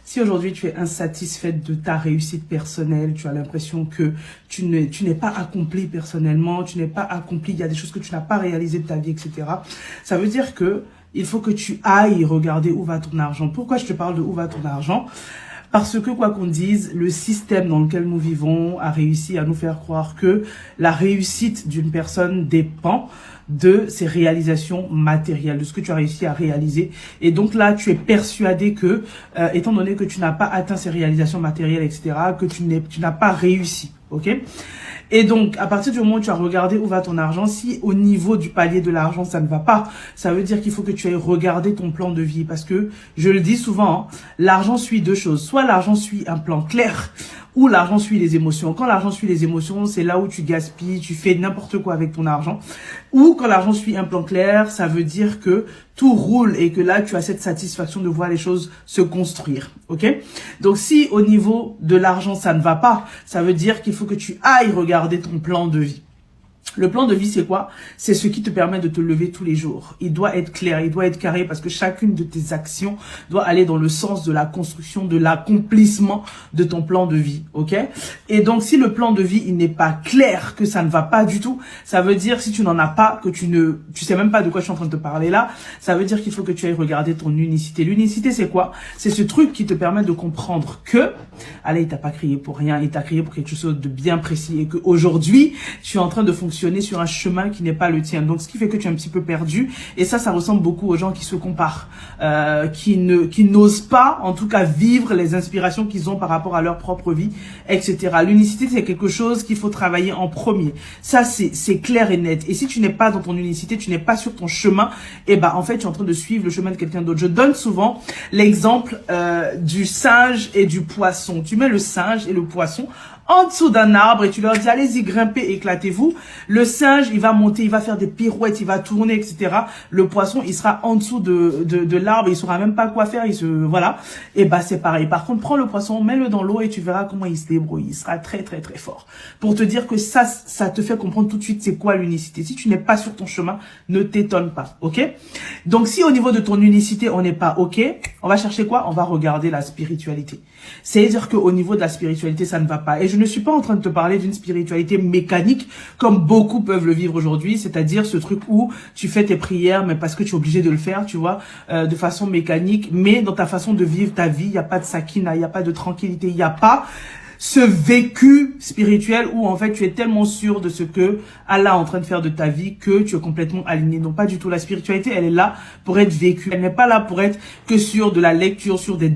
Si aujourd'hui tu es insatisfaite de ta réussite personnelle, tu as l'impression que tu n'es pas accompli personnellement, tu n'es pas accompli, il y a des choses que tu n'as pas réalisées de ta vie, etc. Ça veut dire que il faut que tu ailles regarder où va ton argent. Pourquoi je te parle de où va ton argent? Parce que quoi qu'on dise, le système dans lequel nous vivons a réussi à nous faire croire que la réussite d'une personne dépend de ses réalisations matérielles, de ce que tu as réussi à réaliser. Et donc là, tu es persuadé que, étant donné que tu n'as pas atteint ces réalisations matérielles, etc., que tu n'as pas réussi. Ok? Et donc, à partir du moment où tu as regardé où va ton argent, si au niveau du palier de l'argent, ça ne va pas, ça veut dire qu'il faut que tu ailles regarder ton plan de vie. Parce que, je le dis souvent, hein, l'argent suit deux choses. Soit l'argent suit un plan clair, ou l'argent suit les émotions. Quand l'argent suit les émotions, c'est là où tu gaspilles, tu fais n'importe quoi avec ton argent. Ou quand l'argent suit un plan clair, ça veut dire que tout roule et que là, tu as cette satisfaction de voir les choses se construire. Ok? Donc, si au niveau de l'argent, ça ne va pas, ça veut dire qu'il faut que tu ailles regarder ton plan de vie. Le plan de vie, c'est quoi? C'est ce qui te permet de te lever tous les jours. Il doit être clair, il doit être carré parce que chacune de tes actions doit aller dans le sens de la construction, de l'accomplissement de ton plan de vie, ok? Et donc, si le plan de vie, il n'est pas clair, que ça ne va pas du tout, ça veut dire, si tu n'en as pas, que tu sais même pas de quoi je suis en train de te parler là, ça veut dire qu'il faut que tu ailles regarder ton unicité. L'unicité, c'est quoi? C'est ce truc qui te permet de comprendre que, allez, il t'a pas créé pour rien, il t'a créé pour quelque chose de bien précis et qu'aujourd'hui, tu es en train de fonctionner sur un chemin qui n'est pas le tien. Donc, ce qui fait que tu es un petit peu perdu. Et ça ressemble beaucoup aux gens qui se comparent, qui n'osent pas, en tout cas, vivre les inspirations qu'ils ont par rapport à leur propre vie, etc. L'unicité, c'est quelque chose qu'il faut travailler en premier. Ça, c'est clair et net. Et si tu n'es pas dans ton unicité, tu n'es pas sur ton chemin, et ben, en fait, tu es en train de suivre le chemin de quelqu'un d'autre. Je donne souvent l'exemple du singe et du poisson. Tu mets le singe et le poisson en dessous d'un arbre et tu leur dis allez-y, grimpez, éclatez-vous. Le singe, il va monter, il va faire des pirouettes, il va tourner, etc. Le poisson, il sera en dessous de l'arbre, il saura même pas quoi faire, voilà. Et bah c'est pareil. Par contre, prends le poisson, mets-le dans l'eau et tu verras comment il se débrouille. Il sera très très très fort. Pour te dire que ça te fait comprendre tout de suite c'est quoi l'unicité. Si tu n'es pas sur ton chemin, ne t'étonne pas, ok? Donc si au niveau de ton unicité on n'est pas ok, on va chercher quoi? On va regarder la spiritualité. C'est-à-dire qu'au niveau de la spiritualité, ça ne va pas. Et je ne suis pas en train de te parler d'une spiritualité mécanique comme beaucoup peuvent le vivre aujourd'hui, c'est-à-dire ce truc où tu fais tes prières, mais parce que tu es obligé de le faire, tu vois, de façon mécanique, mais dans ta façon de vivre ta vie, il n'y a pas de sakina, il n'y a pas de tranquillité, il n'y a pas ce vécu spirituel où en fait tu es tellement sûr de ce que Allah est en train de faire de ta vie que tu es complètement aligné. Non, pas du tout. La spiritualité, elle est là pour être vécue. Elle n'est pas là pour être que sur de la lecture, sur des